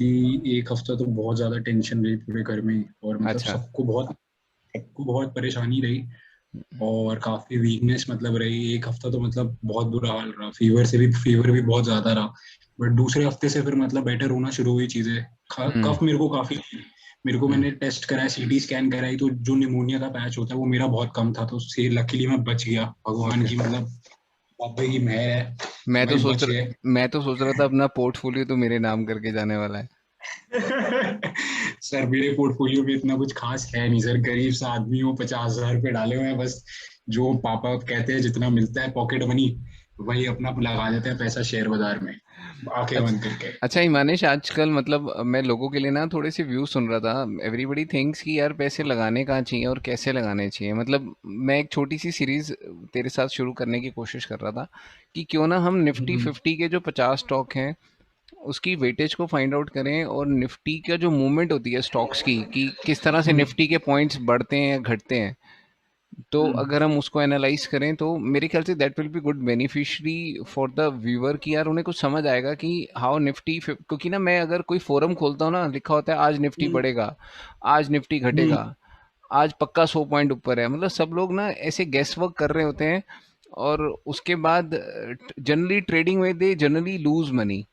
एक हफ्ता तो बहुत ज्यादा टेंशन रही पूरे घर में, और मतलब अच्छा। सबको बहुत परेशानी रही, और काफी वीकनेस मतलब रही। एक हफ्ता तो मतलब बहुत बुरा हाल रहा, फीवर भी बहुत ज्यादा रहा। बट दूसरे हफ्ते से फिर मतलब बेटर होना शुरू हुई चीजें। हम्म। कफ मेरे को काफी, मेरे को हम्म। मैंने टेस्ट कराया, सीटी स्कैन कराई, तो जो निमोनिया का पैच होता है वो मेरा बहुत कम था, तो उससे लकीली मैं बच गया। भगवान ओके। की मतलब बाबे की मेहर है कि मैं तो भाई सोच बच रहा गए। मैं तो सोच रहा था अपना पोर्टफोलियो तो मेरे नाम करके जाने वाला है। सर मेरे पोर्टफोलियो में इतना कुछ खास है नहीं सर, गरीब सा आदमी हूँ, 50,000 रुपये डाले हुए हैं बस। जो पापा कहते हैं जितना मिलता है पॉकेट मनी, वही अपना लगा देते हैं पैसा शेयर बाजार में, आंखें बंद अच्छा। करके। अच्छा हिमानिश, आजकल मतलब मैं लोगों के लिए ना थोड़े से व्यू सुन रहा था। एवरीबडी थिंक्स कि यार पैसे लगाने कहाँ चाहिए और कैसे लगाने चाहिए। मतलब मैं एक छोटी सी सीरीज तेरे साथ शुरू करने की कोशिश कर रहा था कि क्यों ना हम निफ्टी हम्म, 50 के जो 50 स्टॉक हैं उसकी वेटेज को फाइंड आउट करें, और निफ्टी का जो मूवमेंट होती है स्टॉक्स की कि किस तरह से हम्म, निफ्टी के पॉइंट्स बढ़ते हैं या घटते हैं, तो हम्म, अगर हम उसको एनालाइज करें तो मेरे ख्याल say that will be good beneficiary for the viewer, कि यार उन्हें कुछ समझ आएगा कि हाउ निफ्टी। क्योंकि ना मैं अगर कोई फोरम खोलता हूँ ना, लिखा होता है आज निफ्टी हम्म, बढ़ेगा, आज निफ्टी हम्म, घटेगा, आज पक्का 100 पॉइंट ऊपर है, मतलब सब लोग ना ऐसे गेस वर्क कर रहे होते हैं। और उसके बाद जनरली ट्रेडिंग में दे जनरली लूज मनी।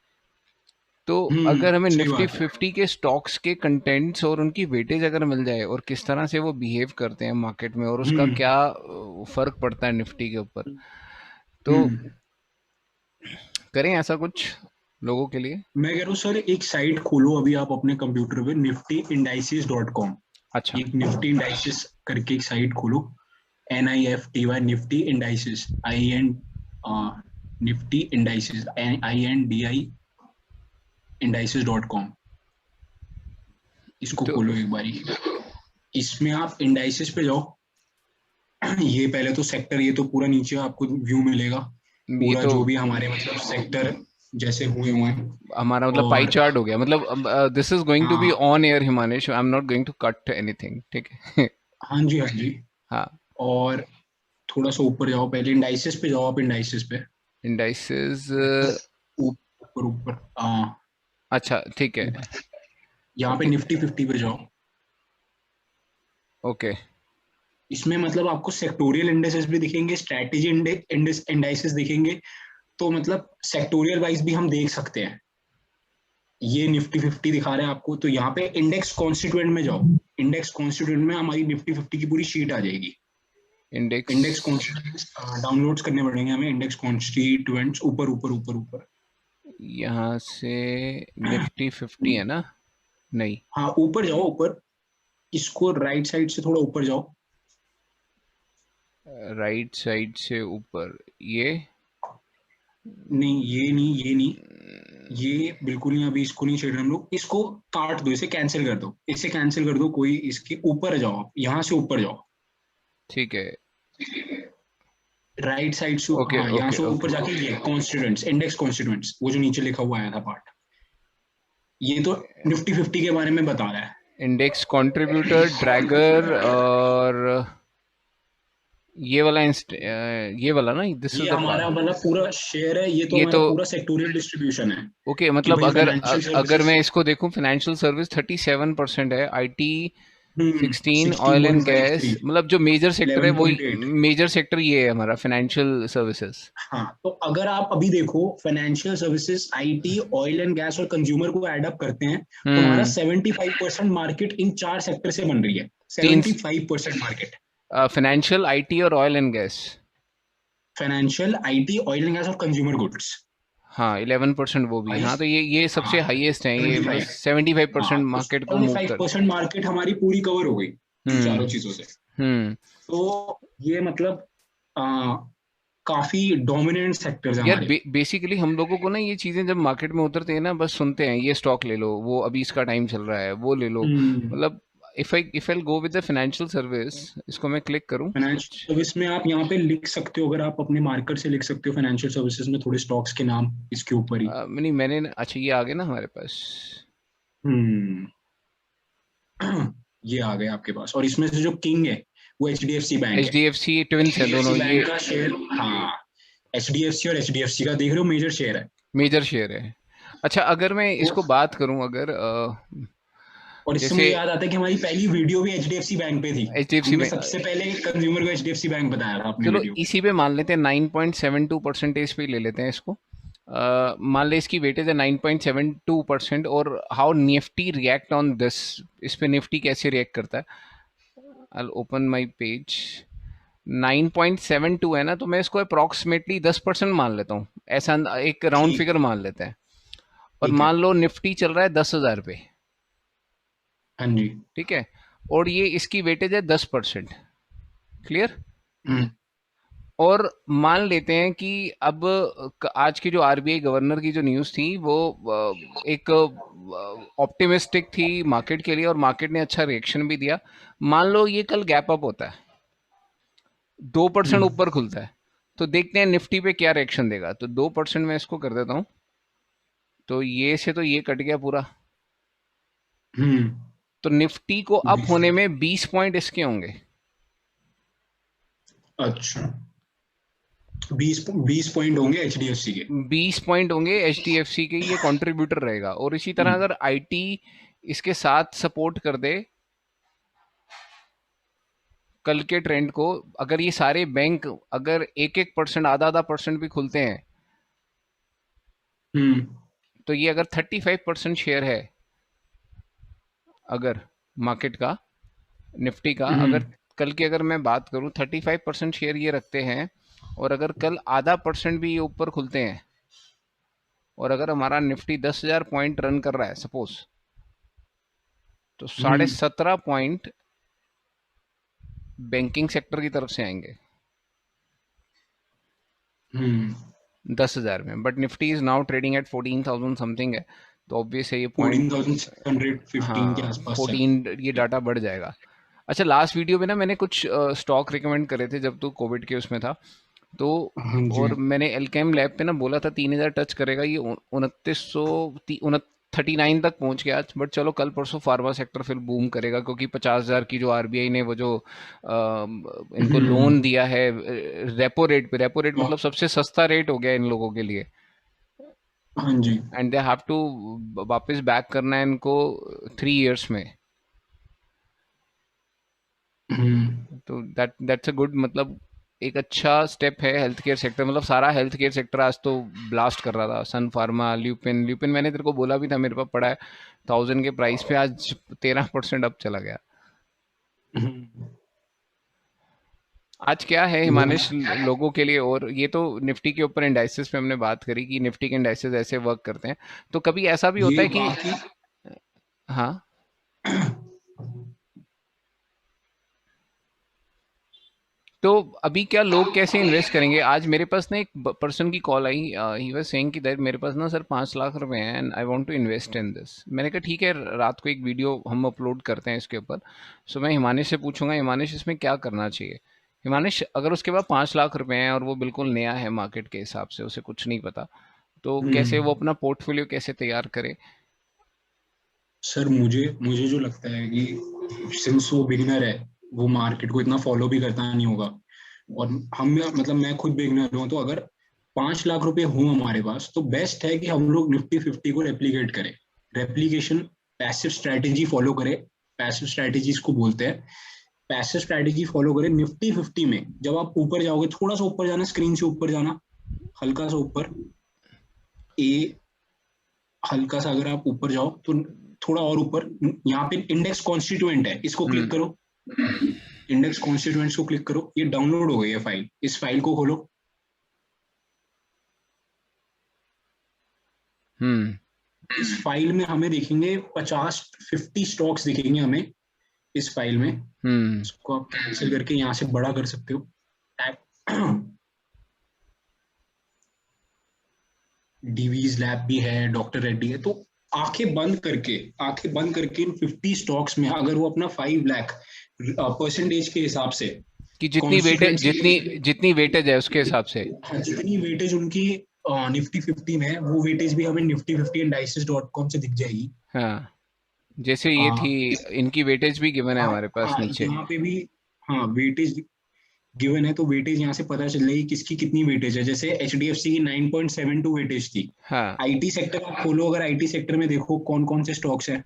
तो अगर हमें सही निफ्टी बात है। 50 के स्टॉक्स के कंटेंट्स और उनकी वेटेज अगर मिल जाए और किस तरह से वो बिहेव करते हैं मार्केट में और उसका हम्म, क्या फर्क पड़ता है निफ्टी के ऊपर, तो हम्म। करें ऐसा कुछ लोगों के लिए। मैं कह रहा हूँ सर, एक साइट खोलो अभी आप अपने कंप्यूटर पे, niftyindices.com। अच्छा। एक निफ्टी इंडाइसिस करके एक साइट खोलो, NIFTY, Nifty indices, IN, Nifty indices, INDI indices.com। इसको तो खोलो एक बारी। इसमें आप इंडाइसिस पे जाओ। ये पहले तो सेक्टर, ये तो पूरा नीचे आपको व्यू मिलेगा, ये पूरा तो जो भी हमारे मतलब सेक्टर जैसे हुए हुए हैं। हमारा मतलब पाई और चार्ट हो गया। मतलब this is going to be हाँ, on air Himanish, I am not going to cut anything, ठीक है। हाँ जी, हाँ जी। हाँ। और थोड़ा सा ऊपर जाओ, पहले इंडाइसिस पे जाओ, आप इंडाइसिस पे इंडाइसेस। ऊपर ऊपर, अच्छा ठीक है। यहाँ पे ओके। निफ्टी 50 पे जाओ। ओके। इसमें मतलब आपको सेक्टोरियल इंडेक्सेस भी दिखेंगे, स्ट्रैटेजी इंडाइसेस दिखेंगे। तो मतलब सेक्टोरियल वाइज भी हम देख सकते हैं। ये निफ्टी 50 दिखा रहे हैं आपको, तो यहाँ पे इंडेक्स कॉन्स्टिट्यूएंट में जाओ। इंडेक्स कॉन्स्टिट्यूएंट में हमारी निफ्टी 50 की पूरी शीट आ जाएगी। इंडेक्स। इंडेक्स कॉन्स्टिट्यूएंट्स डाउनलोड्स करने पड़ेंगे हमें, इंडेक्स कॉन्स्टिट्यूएंट्स, ऊपर ऊपर ऊपर ऊपर। यहाँ से निफ्टी 50 है ना? नहीं। हाँ, ऊपर जाओ ऊपर। इसको राइट साइड से थोड़ा ऊपर जाओ। राइट साइड से ऊपर ये। नहीं, ये नहीं, ये नहीं, ये बिल्कुल नहीं। अभी इसको नहीं छेड़ रहे हम लोग, इसको काट दो, इसे कैंसिल कर दो, इसे कैंसिल कर दो। कोई इसके ऊपर जाओ, आप यहाँ से ऊपर जाओ। ठीक है। राइट साइड से, ओके हाँ, यहाँ ओके से ऊपर ओके। जाके ये कॉन्स्टिट्यूएंट्स, इंडेक्स कॉन्स्टिट्यूएंट्स, वो जो नीचे लिखा हुआ आया था पार्ट, ये तो निफ्टी 50 के बारे में बता रहा है। इंडेक्स कंट्रीब्यूटर ड्रैगर और ये वाला ना, दिस इज ये द हमारा मतलब पूरा शेयर है, ये तो ये हमारा तो पूरा सेक्टोरियल डिस्ट्रीब्यूशन है। ओके। कि मतलब भाई अगर फाइनेंशियल अगर सर्विसेज मैं इसको देखूं, फाइनेंशियल सर्विस 37% है, आईटी 16, ऑयल एंड गैस, 16.53, मतलब जो मेजर सेक्टर है वही। 11.8। मेजर सेक्टर ये है हमारा फाइनेंशियल सर्विसेज। हाँ, तो अगर आप अभी देखो, financial services, IT, oil and gas और कंज्यूमर को एड अप करते हैं, तो हमारा हम्म। 75% मार्केट इन चार सेक्टर से बन रही है। तीन। 75% मार्केट फाइनेंशियल, आईटी और oil and gas. Financial, IT, oil and gas और कंज्यूमर गुड्स। हाँ 11% वो भी। हाँ तो ये सबसे हाँ, हाईएस्ट है ये, मतलब 75। 75% हाँ, तो मार्केट को मूव कर। 75% मार्केट हमारी पूरी कवर हो गई इन हम्म। चारों चीजों से। हम्म। तो ये मतलब आ, काफी डोमिनेंट सेक्टर्स हैं यार हमारे। बेसिकली हम लोगों को ना ये चीजें जब मार्केट में उतरते हैं ना, बस सुनते हैं ये स्टॉक ले लो, वो अभी इसका टाइम चल रहा है, वो ले लो। हम्म। मतलब if I go with the financial service, इसको मैं क्लिक करूं फाइनेंशियल कुछ। सर्विस में आप यहाँ पे लिख सकते हो, अगर आप अपने मार्कर से लिख सकते हो फाइनेंशियल सर्विसेज में थोड़े स्टॉक्स के नाम इसके ऊपर ही। नहीं अच्छा ये आ गया ना हमारे पास। हम्म। ये आ गए आपके पास, और इसमें से जो किंग है वो HDFC बैंक एच है। डी एफ सी ट्विंस है HDFC दोनों ये। बैंक का शेयर, हाँ, HDFC और HDFC का देख रहे हो, मेजर शेयर है। मेजर शेयर है। अच्छा, अगर मैं तो इसको बात करूं, अगर और इससे जैसे मुझे याद आता है कि हमारी पहली वीडियो भी एचडीएफसी बैंक पे थी। एचडीएफसी हमने में, सबसे पहले कंज्यूमर को एचडीएफसी बैंक बताया था अपने चलो वीडियो पे। इसी पे मान लेते हैं 9.72% पे ही ले लेते हैं इसको। मान ले इसकी वेटेज है 9.72%, और how Nifty react on this, इस पे निफ्टी कैसे रिएक्ट करता है। I open my page. 9.72 है ना, तो मैं इसको अप्रॉक्सीमेटली 10% मान लेता हूँ, ऐसा एक राउंड ठीक फिगर मान लेते हैं। और ठीक है। मान लो निफ्टी चल रहा है 10,000 पे, हाँ जी। ठीक है, और ये इसकी वेटेज है 10%। क्लियर। हम्म और मान लेते हैं कि अब आज की जो आरबीआई गवर्नर की जो न्यूज़ थी वो एक ऑप्टिमिस्टिक थी मार्केट के लिए, और मार्केट ने अच्छा रिएक्शन भी दिया। मान लो ये कल गैप अप होता है, 2% हम्म ऊपर खुलता है, तो देखते हैं निफ्टी पे क्या रिएक्शन देगा। तो 2% मैं इसको कर देता हूँ, तो ये से तो ये कट गया पूरा। हम्म। तो निफ्टी को अप 20। होने में 20 पॉइंट इसके होंगे। अच्छा, 20 पॉइंट होंगे एचडीएफसी के। 20 पॉइंट होंगे एचडीएफसी के, ये कंट्रीब्यूटर रहेगा। और इसी तरह हम्म अगर आईटी इसके साथ सपोर्ट कर दे कल के ट्रेंड को, अगर ये सारे बैंक अगर एक एक परसेंट, आधा आधा परसेंट भी खुलते हैं, हम्म तो ये अगर 35% शेयर है, अगर मार्केट का, निफ्टी का, अगर हम्म कल की अगर मैं बात करूं 35% शेयर ये रखते हैं, और अगर कल आधा परसेंट भी ये ऊपर खुलते हैं, और अगर हमारा निफ्टी 10,000 पॉइंट रन कर रहा है सपोज, तो साढ़े हम्म 17 पॉइंट बैंकिंग सेक्टर की तरफ से आएंगे हम्म। 10,000 में। But Nifty is now trading at 14,000 something है, तो ऑब्वियस है ये पॉइंट, 14,615 के हाँ आसपास चल। 14, ये डाटा बढ़ जाएगा। अच्छा, लास्ट वीडियो में ना मैंने कुछ स्टॉक रिकमेंड करे थे जब तो कोविड के उसमें था, तो हाँ जी। और मैंने एलकेम लैब पे ना बोला था 3,000 टच करेगा, ये 2939 तक पहुंच गया आज। बट चलो कल परसों फार्मा सेक्टर फिर बूम करेगा, क्योंकि 50,000 की जो आरबीआई ने वो जो इनको लोन हम्म। दिया है रेपो रेट पे, रेपो रेट और- मतलब सबसे सस्ता रेट हो गया इन लोगों के लिए, हाँ जी। एंड दे हैव टू वापस बैक करना है इनको 3 इयर्स में। हम्म तो दैट्स अ गुड, मतलब एक अच्छा स्टेप है हेल्थ केयर सेक्टर, मतलब सारा हेल्थ केयर सेक्टर आज तो ब्लास्ट कर रहा था। सन फार्मा, ल्यूपिन, ल्यूपिन मैंने तेरे को बोला भी था, मेरे पास पड़ा है 1,000 के प्राइस पे, आज 13% अप चला गया। हम्म। आज क्या है वो हिमानिश लोगों के लिए, और ये तो निफ्टी के ऊपर इंडाइसेस पे हमने बात करी कि निफ्टी के इंडाइसेस ऐसे वर्क करते हैं, तो कभी ऐसा भी होता ये है कि, बाकी। हाँ, तो अभी क्या लोग कैसे इन्वेस्ट करेंगे। आज मेरे पास ना एक पर्सन की कॉल आई, ही वाज सेइंग कि दैट मेरे पास ना सर 5 लाख रुपए हैं and I want to invest in this. मैंने कहा ठीक है, रात को एक वीडियो हम अपलोड करते हैं इसके ऊपर, सो मैं हिमानिश से पूछूंगा हिमानिश इसमें क्या करना चाहिए। हिमानिश, अगर उसके पास 5 लाख रुपए हैं और वो बिल्कुल नया है मार्केट के हिसाब से, उसे कुछ नहीं पता, तो कैसे वो हम्म। अपना पोर्टफोलियो कैसे तैयार करे। सर मुझे मुझे जो लगता है कि सिंस वो बिगिनर है, वो मार्केट को इतना फॉलो भी करता नहीं होगा। और हम, मतलब मैं खुद बिगिनर हूँ, तो अगर 5 लाख रुपए हों हमारे पास, तो बेस्ट है कि हम लोग निफ्टी 50 को रेप्लीकेट करें। रेप्लीकेशन, पैसिव स्ट्रैटेजी फॉलो करें। पैसिव स्ट्रैटेजी इसको बोलते हैं। पैसिव स्ट्रैटेजी फॉलो करें निफ्टी 50 में। जब आप ऊपर जाओगे, थोड़ा सा ऊपर जाना, स्क्रीन से ऊपर जाना, हल्का सा ऊपर, ए, हल्का सा अगर आप ऊपर जाओ तो थोड़ा और ऊपर, यहाँ पे इंडेक्स कॉन्स्टिट्यूएंट है, इसको क्लिक हम्म। करो। इंडेक्स कॉन्स्टिट्यूएंट्स को क्लिक करो, ये डाउनलोड हो गई है फाइल, इस फाइल को खोलो। हम्म। इस फाइल में हमें दिखेंगे 50 स्टॉक्स दिखेंगे हमें इस फाइल में। हम्म। इसको आप कैंसिल करके यहाँ से बड़ा कर सकते हो। डीवीज लैब भी है, डॉक्टर रेड्डी है। तो आंखें बंद करके इन 50 स्टॉक्स में अगर वो अपना 5 लाख परसेंटेज के हिसाब से, कि जितनी वेटेज, कॉन्स्टिट्यूएंट्स जितनी के, जितनी वेटेज है उसके हिसाब से। हाँ, जितनी वेटेज उनकी निफ्टी 50 में है, वो वेटेज भी हमें nifty50indices.com से दिख जाएगी। हाँ, जैसे ये थी, आ, इस, इनकी वेटेज भी गिवन है हाँ हमारे पास हाँ, नीचे। यहाँ पे भी, हाँ वेटेज, गिवन है, तो वेटेज यहाँ से पता चल जाएगी किसकी कितनी वेटेज है। जैसे एचडीएफसी की 9.72 वेटेज थी। हाँ, आईटी सेक्टर आप खोलो, अगर आईटी सेक्टर में देखो कौन कौन से स्टॉक्स है,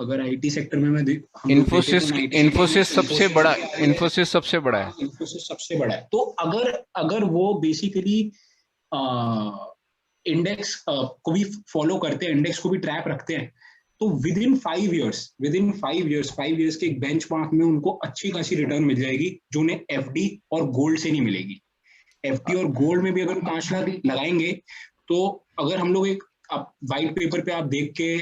अगर आईटी सेक्टर में हम लोग देखें तो आईटी सेक्टर में इन्फोसिस सबसे इन्फोसिस बड़ा, भी आता है। इन्फोसिस सबसे बड़ा है। हाँ, इन्फोसिस सबसे बड़ा है। तो अगर अगर वो बेसिकली इंडेक्स को भी फॉलो करते हैं, इंडेक्स को भी ट्रैक रखते हैं, तो विद इन 5 इयर्स के एक बेंचमार्क में उनको अच्छी खासी रिटर्न मिल जाएगी, जो उन्हें एफडी और गोल्ड से नहीं मिलेगी। एफडी और गोल्ड में भी अगर 5 लाख लगाएंगे, तो अगर हम लोग एक व्हाइट पेपर पे आप देख के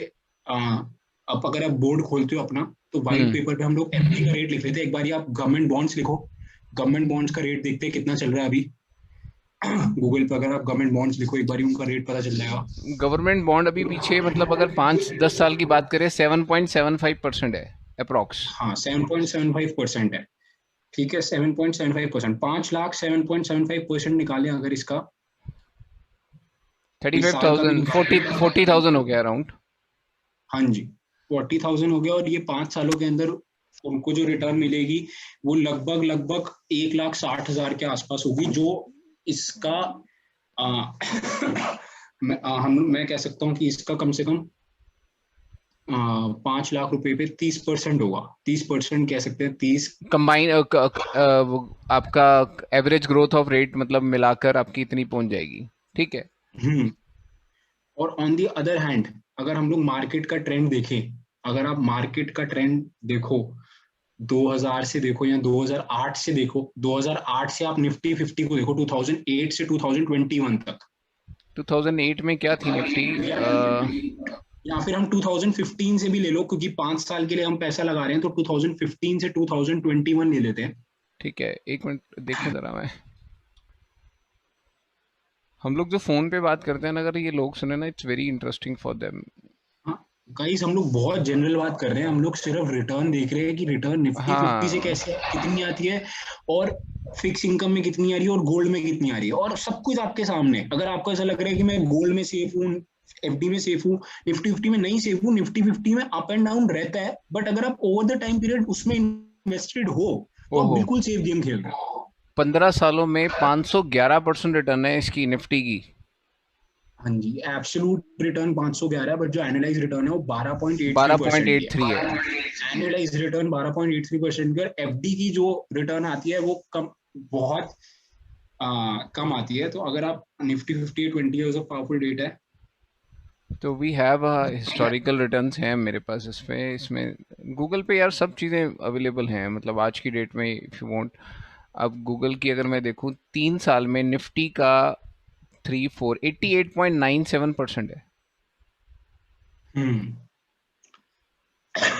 आप अगर आप बोर्ड खोलते हो अपना, तो व्हाइट हम्म। पेपर पे हम लोग एफडी का रेट लिख लेते हैं। एक बार आप गवर्नमेंट बॉन्ड्स लिखो, गवर्नमेंट बॉन्ड्स का रेट देखते हैं कितना चल रहा है अभी। गूगल पे अगर आप गवर्नमेंट बॉन्ड्स लिखो एक बार, उनका रेट पता चल जाएगा। गवर्नमेंट बॉन्ड अभी पीछे मतलब अगर 5-10 साल की बात करें 7.75% है अप्रोक्स। हाँ, 7.75% है। ठीक है, 7.75%, 5 लाख 7.75% निकाले अगर इसका, थर्टी इस फाइव साल का भी थाउजेंड निकाले। 40,000 हो गया अराउंड। हाँ जी, 40,000 हो गया, और ये 5 सालों के अंदर उनको जो रिटर्न मिलेगी वो लगभग लगभग 1,60,000 के आसपास होगी, जो इसका आ, मैं कह सकता हूँ कि इसका कम से कम 5 लाख रुपए पे 30% होगा। 30% कह सकते हैं, 30। कंबाइन आपका एवरेज ग्रोथ ऑफ रेट मतलब मिलाकर आपकी इतनी पहुंच जाएगी। ठीक है। हम्म। और ऑन दी अदर हैंड, अगर हम लोग मार्केट का ट्रेंड देखें, अगर आप मार्केट का ट्रेंड देखो, 2000 से देखो या 2008 से देखो, 2008 से आप निफ्टी 50 को देखो, 2008 से 2021 तक, 2008 में क्या थी निफ्टी? या फिर हम 2015 से भी ले लो, क्योंकि 5 साल के लिए हम पैसा लगा रहे हैं, तो 2015 से 2021 ले लेते हैं। ठीक है, एक मिनट देखूं जरा मैं। हम लोग जो फोन पे बात करते हैं ना, अगर ये लोग सुने ना, it's very interesting for them. हाँ गाइस, हम लोग बहुत जनरल बात कर रहे हैं, हम लोग सिर्फ रिटर्न देख रहे हैं कि रिटर्न निफ्टी 50 से हाँ, कैसे कितनी आती है, और फिक्स इनकम में कितनी आ रही है, और गोल्ड में कितनी आ रही है, और सब कुछ आपके सामने। अगर आपको ऐसा लग रहा है कि मैं गोल्ड में सेफ हूँ, एफडी में सेफ हूँ, निफ्टी 50 में नहीं सेफ हूँ, निफ्टी 50 में अप एंड डाउन रहता है, बट अगर आप ओवर द टाइम पीरियड उसमें इन्वेस्टेड हो, तो आप ओहो, बिल्कुल सेफ गेम खेल रहे हो। 15 सालों में 511% रिटर्न है इसकी निफ्टी की। हाँ जी, एब्सोलूट रिटर्न 511, बट जो एनालाइज रिटर्न है वो 12.83% की 12.83 है। है। एनालाइज रिटर्न 12.83% की, और एफडी की जो रिटर्न आती है वो कम, बहुत कम आती है। तो अगर आप Nifty 50 20 years of powerful data है। तो वी हैव हिस्टोरिकल रिटर्न्स हैं मेरे पास इसमें इसमें गूगल पे यार सब चीज़ें अवेलेबल हैं मतलब आज की डेट में इफ़ यू वांट। अब गूगल की अगर मैं देखूं 3 साल में निफ्टी का 88.97% है। Hmm.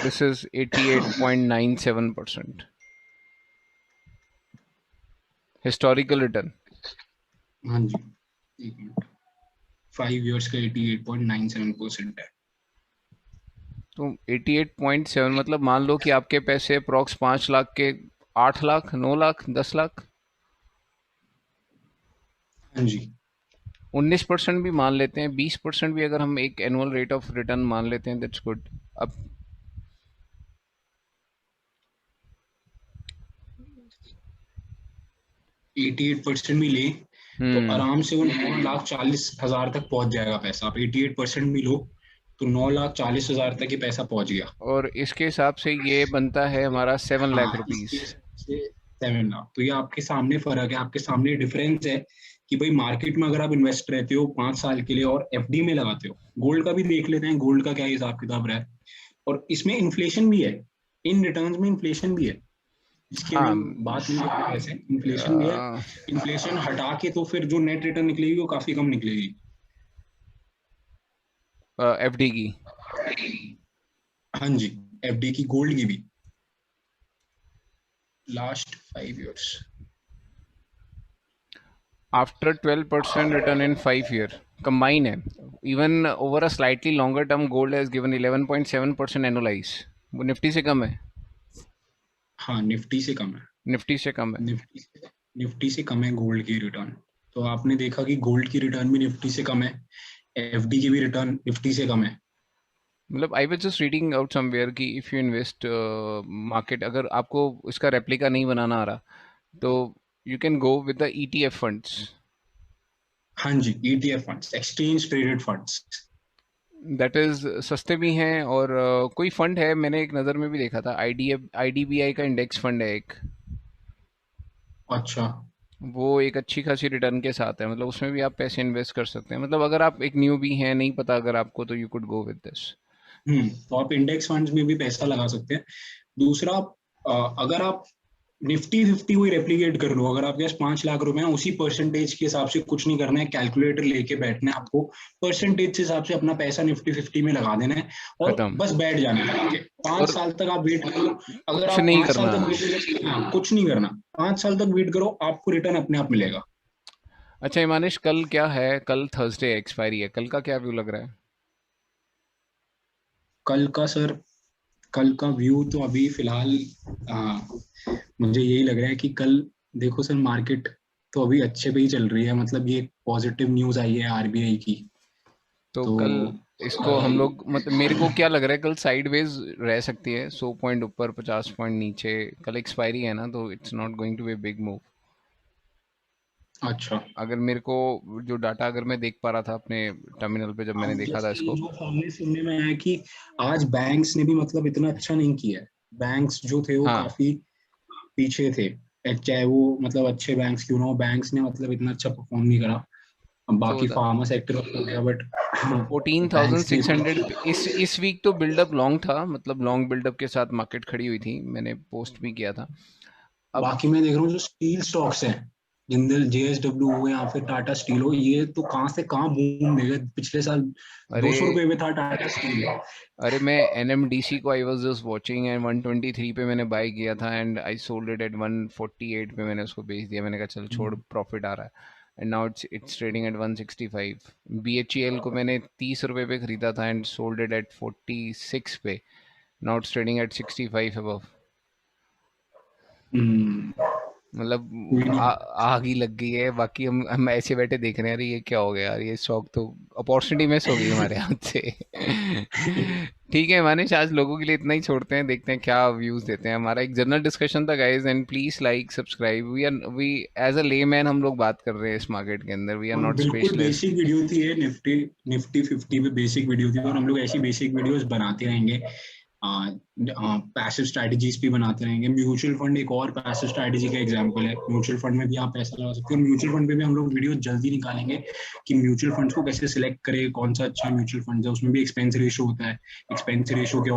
This is 88.97% historical return. हाँ जी, एक मिनट, 5 इयर्स का 88.97% है। तो 88.7 मतलब मान लो कि आपके पैसे अप्रॉक्स 5 लाख के 8 लाख 9 लाख 10 लाख। हाँ जी, 19% भी मान लेते हैं, 20% भी अगर हम एक एनुअल रेट ऑफ रिटर्न मान लेते हैं, दैट्स गुड। अब 88% भी ले तो हम्म। आराम से वो 9,40,000 तक पहुंच जाएगा पैसा। आप 88% भी लो तो 9,40,000 तक ही पैसा पहुंच गया। और इसके हिसाब से ये बनता है हमारा 7 लाख हाँ, रुपीज। इसके हिसाब से 7 लाख। तो ये आपके सामने फर्क है, आपके सामने डिफरेंस है कि भाई मार्केट में अगर आप इन्वेस्ट रहते हो 5 साल के लिए और एफडी में लगाते हो। गोल्ड का भी देख लेते हैं, गोल्ड का क्या हिसाब किताब रहा है, और इसमें इन्फ्लेशन भी है, इन रिटर्न्स में इन्फ्लेशन भी है, जिसकी अभी हाँ, हम बात नहीं कर रहे, वैसे इन्फ्लेशन भी है। इन्फ्लेशन हटा के तो फिर जो नेट रिटर्न निकलेगी वो काफी कम निकलेगी। एफडी की हाँ जी, एफडी की, गोल्ड की भी, लास्ट 5 इयर्स। आफ्टर 12% रिटर्न इन 5 ईयर कंबाइन है। Even over a slightly longer term gold has given 11.7% annualised. वो निफ्टी से कम है। हाँ, निफ्टी से कम है। निफ्टी से कम है। निफ्टी से कम है गोल्ड की रिटर्न। तो आपने देखा कि गोल्ड की रिटर्न भी निफ्टी से कम है, एफडी की भी रिटर्न निफ्टी से कम है। मतलब I was just reading out somewhere कि इफ़ यू इन्वेस्ट मार्केट, अगर आपको इसका रेप्लिका नहीं बनाना आ रहा तो you can go with the ETF funds. हाँ जी, ETF funds, exchange traded funds. That is सस्ते भी हैं, और कोई फंड है मैंने एक नज़र में भी देखा था, IDBI का इंडेक्स फंड है एक, अच्छा। वो एक अच्छी खासी रिटर्न के साथ है, मतलब उसमें भी आप पैसे इन्वेस्ट कर सकते हैं, मतलब अगर आप एक न्यू भी हैं, नहीं पता अगर आपको, तो you could go with this. तो आप इंडेक्स फंड्स में भी पैसा लगा सकते हैं। दूसरा, अगर आप निफ्टी 50 को रेप्लिकेट कर लो, अगर आपके पास 5 लाख रुपए हैं, उसी परसेंटेज के हिसाब से कुछ नहीं करना है, कैलकुलेटर लेके बैठना है आपको, परसेंटेज के हिसाब से अपना पैसा निफ्टी 50 में लगा देना है और खत्म। बस बैठ जाना है आगे। पांच और साल तक आप वेट करो। अगर कुछ आप नहीं 5 साल करना। तक वेट, हाँ, कुछ नहीं करना, 5 साल तक वेट करो, आपको रिटर्न अपने आप मिलेगा। अच्छा हिमानिश, कल क्या है? कल थर्सडे एक्सपायरी है, कल का क्या व्यू लग रहा है? कल का सर, कल का व्यू तो अभी फिलहाल, आ, मुझे यही लग रहा है कि कल, देखो सर, मार्केट तो अभी अच्छे पे ही चल रही है, मतलब ये पॉजिटिव न्यूज आई है आरबीआई की। तो तो कल इसको हम लोग, मतलब मेरे को क्या लग रहा है, कल साइडवेज रह सकती है, 100 पॉइंट ऊपर 50 पॉइंट नीचे। कल एक्सपायरी है ना, तो it's not going to be big move. अच्छा। अगर मेरे को जो डाटा अगर मैं देख पा रहा था अपने टर्मिनल पे जब मैंने अब देखा था जैसे इसको। जो हमने सुनने में आया कि आज बैंक्स ने भी मतलब इतना अच्छा नहीं किया है। बैंक्स जो थे वो हाँ, काफी पीछे थे, चाहे वो मतलब अच्छे बैंक्स क्यों ना हो, बैंक्स ने मतलब इतना अच्छा परफॉर्म नहीं करा। अब तो बाकी फार्मा सेक्टर हो गया, बट फोर्टीन थाउजेंड बैंक्स ने सिक्स इतना हंड्रेड अच्छा। इस वीक तो बिल्डअप लॉन्ग था, मतलब लॉन्ग बिल्डअप के साथ मार्केट खड़ी हुई थी, मैंने पोस्ट भी किया था। अब बाकी मैं देख रहा हूँ जो स्टील स्टॉक्स हैं, जिंदल जेएसडब्ल्यू हो या फिर टाटा स्टील हो, ये तो कहाँ से कहाँ बूम दे गए पिछले साल। अरे 200 रुपए में था टाटा स्टील। अरे मैं NMDC को I was just watching, and 123 पे मैंने बाय किया था, and I sold it at 148 पे मैंने उसको बेच दिया, मैंने कहा चल छोड़, प्रॉफिट आ रहा है। And now it's trading eight 165। BHEL को मैंने 30 रुपए पे खरीदा था एंड सोल्ड इट एट 46 पे, now it's trading at 65 above. Hmm. मतलब आग ही लग गई है। बाकी हम ऐसे बैठे देख रहे हैं, अरे ये क्या हो गया यार, ये स्टॉक तो अपॉर्चुनिटी मिस हो गई हमारे हाथ से। ठीक है मानिश, आज लोगों के लिए इतना ही छोड़ते हैं, देखते हैं क्या व्यूज देते हैं। हमारा एक जनरल डिस्कशन था guys, and please like subscribe. We as a layman हम लोग बात कर रहे हैं इस मार्केट के अंदर, वी आर हम नॉट बिल्कुल स्पेशलिस्ट। बेसिक वीडियो थी ये, निफ्टी निफ्टी 50 पे बेसिक वीडियो थी, और हम लोग ऐसी बेसिक वीडियोस बनाते रहेंगे। पैसिव स्ट्रैटेजीज भी बनाते रहेंगे। म्यूचुअल फंड एक और पैसिव स्ट्रैटेजी का एग्जांपल है। म्यूचुअल फंड में भी आप पैसा लगा सकते हो, और म्यूचुअल फंड पे भी हम लोग वीडियो जल्दी निकालेंगे कि म्यूचुअल फंड्स को कैसे सिलेक्ट करें, कौन सा अच्छा म्यूचुअल फंड है। उसमें भी एक्सपेंस रेशियो होता है, एक्सपेंस रेशियो के